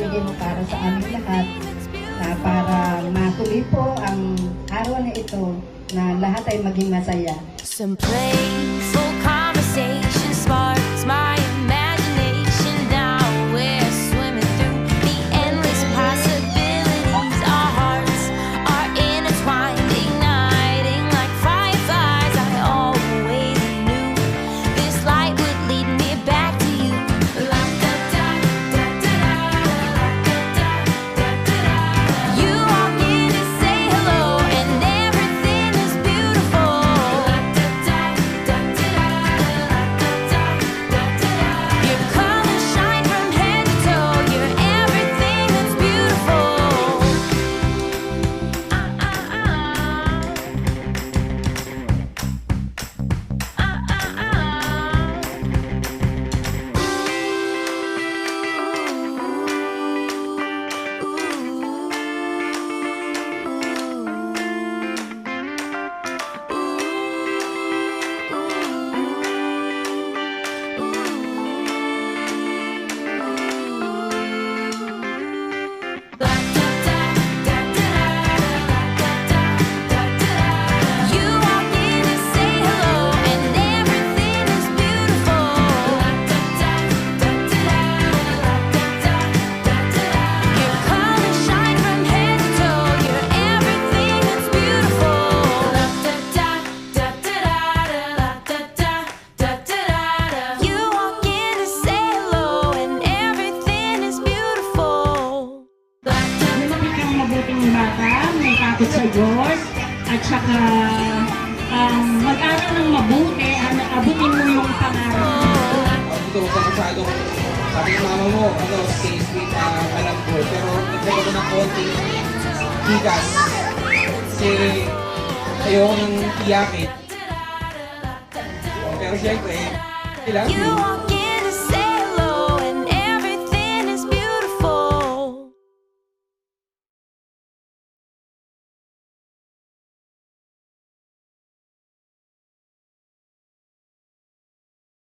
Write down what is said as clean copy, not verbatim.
ibibigay mo para sa aming lahat para matuloy po ang araw na ito na lahat ay maging masaya. Some playful conversation sparks my imagination. Now we're swimming through the endless possibilities. Our hearts are intertwined, igniting like fireflies. I always knew this light would lead me back to you. You walk in and say hello, and everything is beautiful. Your colors shine from head to toe. You're everything that's beautiful. You walk in and say hello, and everything is beautiful. Your colors shine from head to toe. You're everything that's beautiful. You walk in and say hello, and everything is beautiful. Lumaki kang mabuting bata, may takot sa Diyos, at saka mag-aral ng mabuti, abutin mo yung pangarap. Dito ka masyadong, sabi ng mama mo, stay sweet, alam ko. Pero nagkaroon ko ng konting higas. Kasi ayoko nang iyakin. Pero syempre, I love You you. walk in and say